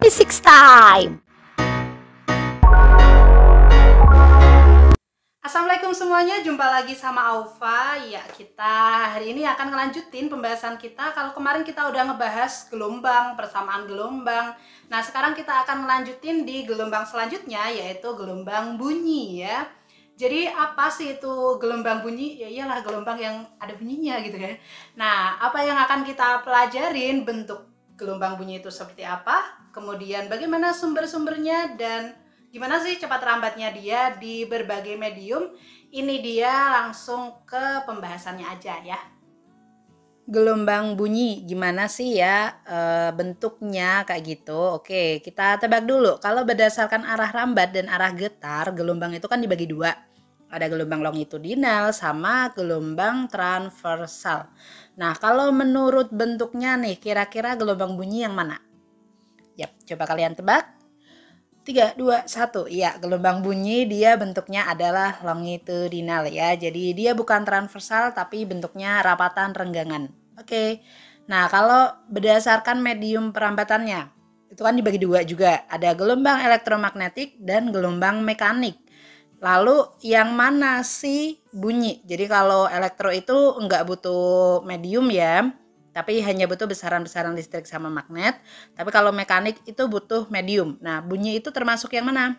Physics time. Assalamualaikum semuanya, jumpa lagi sama Aufa. Ya, kita hari ini akan ngelanjutin pembahasan kita. Kalau kemarin kita udah ngebahas gelombang, persamaan gelombang. Nah, sekarang kita akan melanjutin di gelombang selanjutnya, yaitu gelombang bunyi ya. Jadi apa sih itu gelombang bunyi? Ya iyalah gelombang yang ada bunyinya gitu ya. Nah, apa yang akan kita pelajarin, bentuk gelombang bunyi itu seperti apa, kemudian bagaimana sumber-sumbernya, dan gimana sih cepat lambatnya dia di berbagai medium. Ini dia langsung ke pembahasannya aja ya. Gelombang bunyi gimana sih ya bentuknya kayak gitu. Oke, kita tebak dulu. Kalau berdasarkan arah rambat dan arah getar, gelombang itu kan dibagi dua. Ada gelombang longitudinal sama gelombang transversal. Nah, kalau menurut bentuknya nih, kira-kira gelombang bunyi yang mana? Yap, coba kalian tebak. 3, 2, 1. Ya, gelombang bunyi dia bentuknya adalah longitudinal ya. Jadi dia bukan transversal tapi bentuknya rapatan renggangan. Oke. Nah, kalau berdasarkan medium perambatannya, itu kan dibagi dua juga. Ada gelombang elektromagnetik dan gelombang mekanik. Lalu yang mana sih bunyi? Jadi kalau elektro itu enggak butuh medium ya, tapi hanya butuh besaran-besaran listrik sama magnet. Tapi kalau mekanik itu butuh medium. Nah, bunyi itu termasuk yang mana?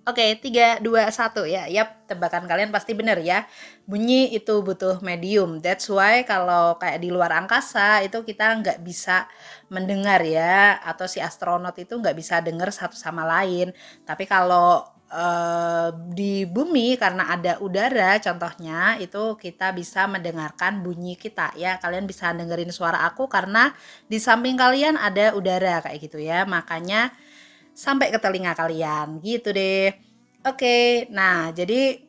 Oke, 3, 2, 1 ya. Yap, tebakan kalian pasti benar ya. Bunyi itu butuh medium. That's why kalau kayak di luar angkasa itu kita nggak bisa mendengar ya. Atau si astronot itu nggak bisa dengar satu sama lain. Tapi kalau di bumi karena ada udara contohnya itu kita bisa mendengarkan bunyi kita ya. Kalian bisa dengerin suara aku karena di samping kalian ada udara kayak gitu ya, makanya sampai ke telinga kalian gitu deh. Oke, nah jadi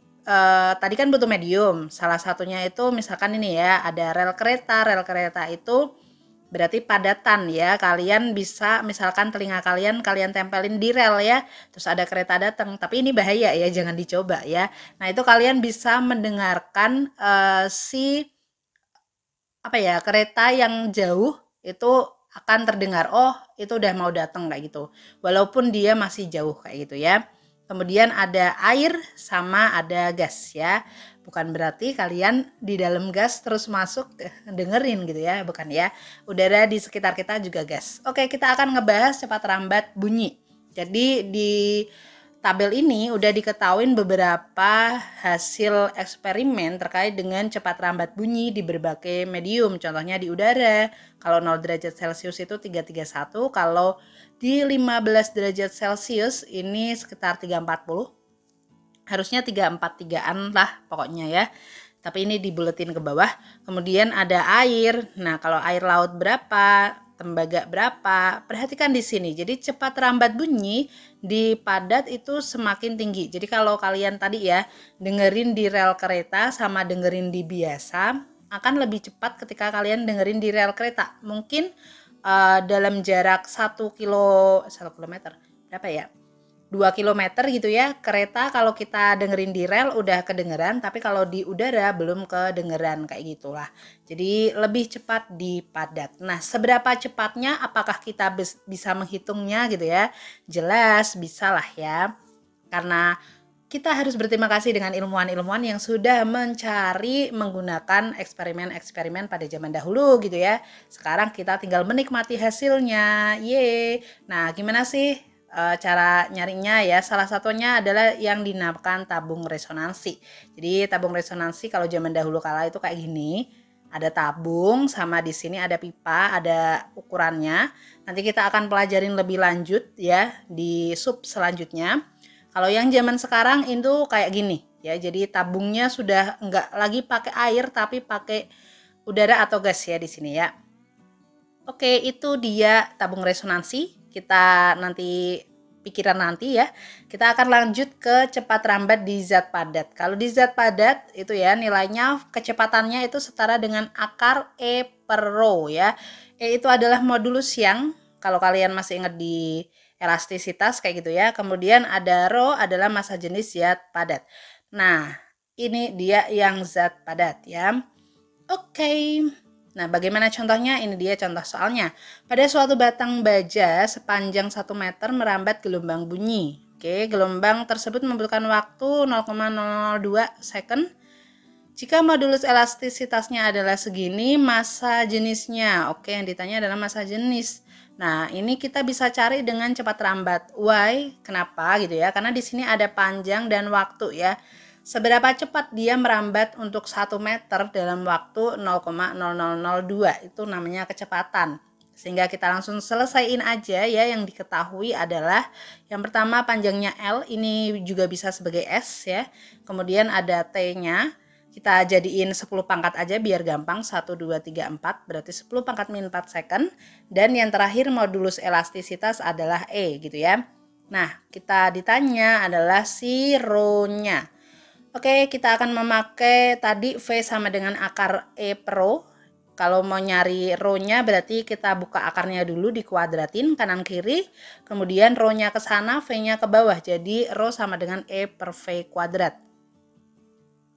tadi kan butuh medium, salah satunya itu misalkan ini ya, ada rel kereta itu berarti padatan ya. Kalian bisa misalkan telinga kalian tempelin di rel ya, terus ada kereta datang, tapi ini bahaya ya, jangan dicoba ya. Nah, itu kalian bisa mendengarkan si apa ya, kereta yang jauh itu akan terdengar, oh itu udah mau datang kayak gitu, walaupun dia masih jauh kayak gitu ya. Kemudian ada air sama ada gas ya. Bukan berarti kalian di dalam gas terus masuk dengerin gitu ya, bukan ya. Udara di sekitar kita juga gas. Oke, kita akan ngebahas cepat rambat bunyi. Jadi di tabel ini udah diketahuin beberapa hasil eksperimen terkait dengan cepat rambat bunyi di berbagai medium. Contohnya di udara, kalau 0 derajat Celcius itu 331, kalau di 15 derajat Celcius ini sekitar 340. Harusnya 343-an lah pokoknya ya. Tapi ini dibuletin ke bawah. Kemudian ada air. Nah, kalau air laut berapa? Tembaga berapa? Perhatikan di sini. Jadi cepat rambat bunyi di padat itu semakin tinggi. Jadi kalau kalian tadi ya dengerin di rel kereta sama dengerin di biasa, akan lebih cepat ketika kalian dengerin di rel kereta. Mungkin dalam jarak 1 kilometer berapa ya? 2 kilometer gitu ya, kereta kalau kita dengerin di rel udah kedengeran, tapi kalau di udara belum kedengeran kayak gitulah. Jadi lebih cepat di padat. Nah, seberapa cepatnya, apakah kita bisa menghitungnya gitu ya? Jelas bisa lah ya. Karena kita harus berterima kasih dengan ilmuwan-ilmuwan yang sudah mencari menggunakan eksperimen-eksperimen pada zaman dahulu gitu ya. Sekarang kita tinggal menikmati hasilnya. Yeay. Nah, gimana sih cara nyarinya ya? Salah satunya adalah yang dinamakan tabung resonansi. Jadi tabung resonansi kalau zaman dahulu kala itu kayak gini. Ada tabung sama di sini ada pipa, ada ukurannya. Nanti kita akan pelajarin lebih lanjut ya di sub selanjutnya. Kalau yang zaman sekarang itu kayak gini ya. Jadi tabungnya sudah enggak lagi pakai air tapi pakai udara atau gas ya di sini ya. Oke, itu dia tabung resonansi. Kita nanti pikiran nanti ya. Kita akan lanjut ke cepat rambat di zat padat. Kalau di zat padat itu ya nilainya kecepatannya itu setara dengan akar E per rho ya. E itu adalah modulus yang kalau kalian masih ingat di elastisitas kayak gitu ya. Kemudian ada rho adalah massa jenis zat padat. Nah, ini dia yang zat padat ya. Oke. Nah, bagaimana contohnya? Ini dia contoh soalnya. Pada suatu batang baja sepanjang 1 meter merambat gelombang bunyi. Oke, gelombang tersebut membutuhkan waktu 0,02 second. Jika modulus elastisitasnya adalah segini, massa jenisnya. Oke, yang ditanya adalah massa jenis. Nah, ini kita bisa cari dengan cepat rambat. Why? Kenapa gitu ya? Karena di sini ada panjang dan waktu ya. Seberapa cepat dia merambat untuk 1 meter dalam waktu 0,0002, itu namanya kecepatan. Sehingga kita langsung selesaiin aja ya. Yang diketahui adalah yang pertama panjangnya L, ini juga bisa sebagai S ya. Kemudian ada T-nya, kita jadiin 10 pangkat aja biar gampang. 1, 2, 3, 4 berarti 10 pangkat min 4 second. Dan yang terakhir modulus elastisitas adalah E gitu ya. Nah, kita ditanya adalah si rho-nya. Oke, kita akan memakai tadi V sama dengan akar E per rho. Kalau mau nyari rho-nya berarti kita buka akarnya dulu, dikuadratin kanan kiri. Kemudian rho-nya ke sana, V-nya ke bawah. Jadi rho sama dengan E per V kuadrat.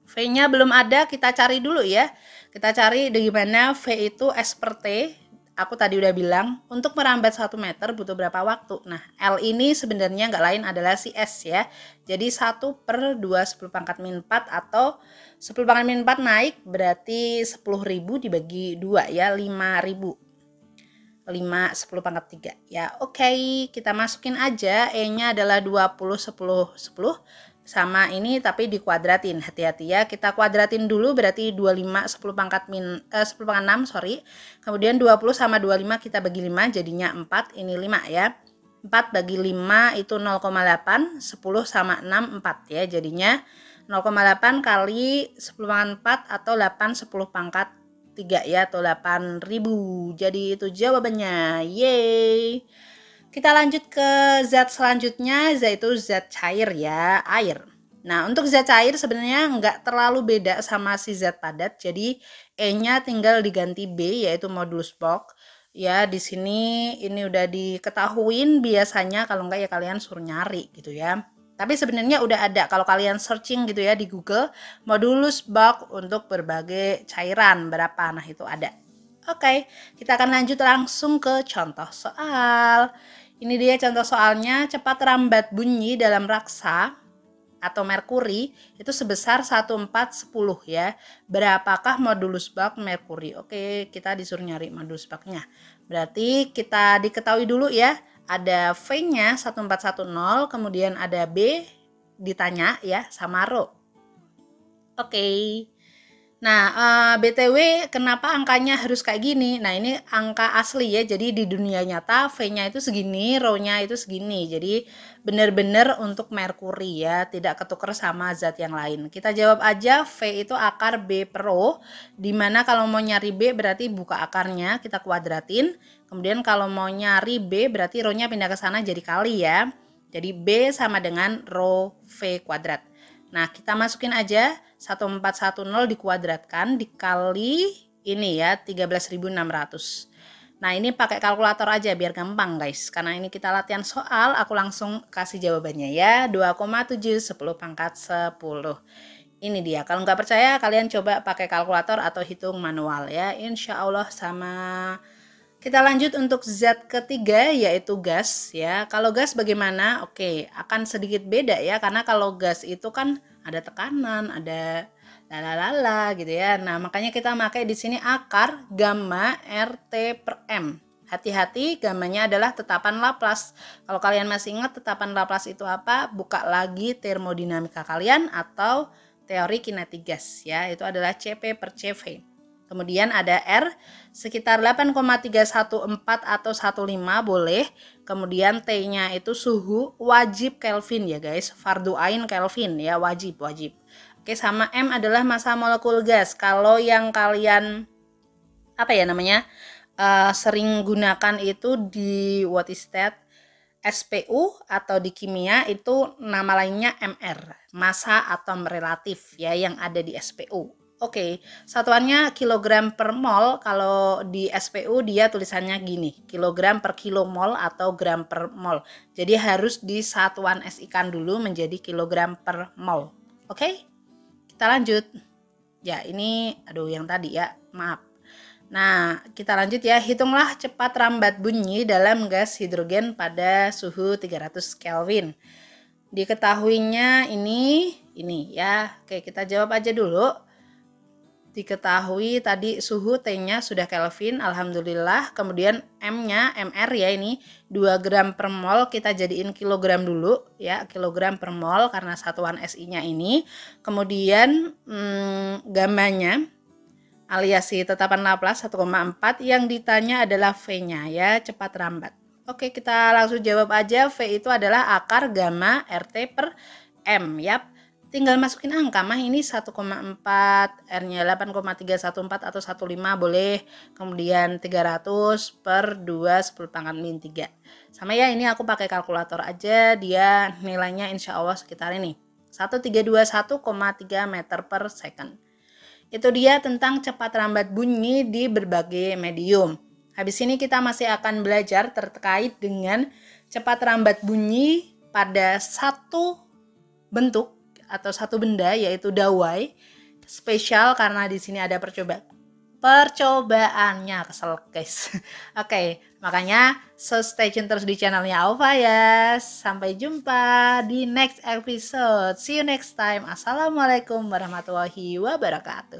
V-nya belum ada, kita cari dulu ya. Kita cari di mana V itu S per T. Aku tadi udah bilang, untuk merambat 1 meter butuh berapa waktu. Nah, L ini sebenarnya nggak lain adalah si S ya. Jadi 1 per 2 10 pangkat min 4 atau 10 pangkat min 4 naik berarti 10.000 dibagi 2 ya, 5.000. 5 10 pangkat 3 ya. Oke, kita masukin aja. E-nya adalah 20 10 10 sama ini tapi dikuadratin. Hati-hati ya, kita kuadratin dulu berarti 25 10 pangkat 10 pangkat 6 sorry. Kemudian 20 sama 25 kita bagi 5 jadinya 4, ini 5 ya. 4 bagi 5 itu 0,8, 10 sama 6 4 ya, jadinya 0,8 kali 10 pangkat 4 atau 8 10 pangkat 3 ya, atau 8.000. Jadi itu jawabannya. Yeay. Kita lanjut ke zat selanjutnya, yaitu zat cair ya, air. Nah, untuk zat cair sebenarnya nggak terlalu beda sama si zat padat. Jadi E-nya tinggal diganti B, yaitu modulus Bock. Ya, di sini ini udah diketahuin biasanya, kalau nggak ya kalian suruh nyari gitu ya. Tapi sebenarnya udah ada kalau kalian searching gitu ya di Google, modulus Bock untuk berbagai cairan berapa. Nah, itu ada. Oke, kita akan lanjut langsung ke contoh soal. Ini dia contoh soalnya, cepat rambat bunyi dalam raksa atau merkuri itu sebesar 1/4 10 ya. Berapakah modulus Bock merkuri? Oke, kita disuruh nyari modulus Bock-nya. Berarti kita diketahui dulu ya, ada V-nya 1410, kemudian ada B ditanya ya sama rho. Oke. Nah, BTW kenapa angkanya harus kayak gini? Nah, ini angka asli ya. Jadi di dunia nyata V-nya itu segini, rho-nya itu segini. Jadi benar-benar untuk merkuri ya, tidak ketuker sama zat yang lain. Kita jawab aja V itu akar B per rho. Dimana kalau mau nyari B berarti buka akarnya, kita kuadratin. Kemudian kalau mau nyari B berarti rho-nya pindah ke sana jadi kali ya. Jadi B sama dengan rho V kuadrat. Nah, kita masukin aja 1410 dikuadratkan dikali ini ya 13.600. Nah, ini pakai kalkulator aja biar gampang guys. Karena ini kita latihan soal, aku langsung kasih jawabannya ya. 2,7 10 pangkat 10. Ini dia. Kalau nggak percaya kalian coba pakai kalkulator atau hitung manual ya. Insya Allah sama. Kita lanjut untuk zat ketiga yaitu gas ya. Kalau gas bagaimana? Oke, akan sedikit beda ya karena kalau gas itu kan ada tekanan, ada lalala gitu ya. Nah, makanya kita pakai di sini akar gamma RT per M. Hati-hati, gammanya adalah tetapan Laplace. Kalau kalian masih ingat tetapan Laplace itu apa? Buka lagi termodinamika kalian atau teori kinetik gas ya. Itu adalah CP per CV. Kemudian ada R sekitar 8,314 atau 15 boleh. Kemudian T-nya itu suhu wajib Kelvin ya guys. Fardu ain Kelvin ya, wajib. Oke, sama M adalah massa molekul gas. Kalau yang kalian sering gunakan itu di what is that? SPU atau di kimia itu nama lainnya MR, massa atom relatif ya yang ada di SPU. Oke, satuannya kilogram per mol. Kalau di SPU dia tulisannya gini, kilogram per kilomol atau gram per mol. Jadi harus di satuan SI-kan dulu menjadi kilogram per mol. Oke, kita lanjut. Ya ini, yang tadi ya, maaf. Nah, kita lanjut ya. Hitunglah cepat rambat bunyi dalam gas hidrogen pada suhu 300 Kelvin. Diketahuinya ini ya. Oke, kita jawab aja dulu. Diketahui tadi suhu T-nya sudah Kelvin, alhamdulillah. Kemudian M-nya, MR ya ini 2 gram per mol, kita jadiin kilogram dulu ya, kilogram per mol karena satuan SI-nya ini. Kemudian gamanya alias si tetapan Laplace 1,4, yang ditanya adalah V-nya ya, cepat rambat. Oke, kita langsung jawab aja. V itu adalah akar gamma RT per M. Yap, tinggal masukin angka mah, ini 1,4, R-nya 8,314 atau 15 boleh. Kemudian 300 per 2 10 pangkat min 3. Sama ya, ini aku pakai kalkulator aja, dia nilainya insya Allah sekitar ini. 1321,3 meter per second. Itu dia tentang cepat rambat bunyi di berbagai medium. Habis ini kita masih akan belajar terkait dengan cepat rambat bunyi pada satu bentuk atau satu benda, yaitu dawai. Spesial karena di sini ada percobaannya, kesel guys. Oke, makanya stay tune terus di channelnya Aufa ya. Sampai jumpa di next episode. See you next time. Assalamualaikum warahmatullahi wabarakatuh.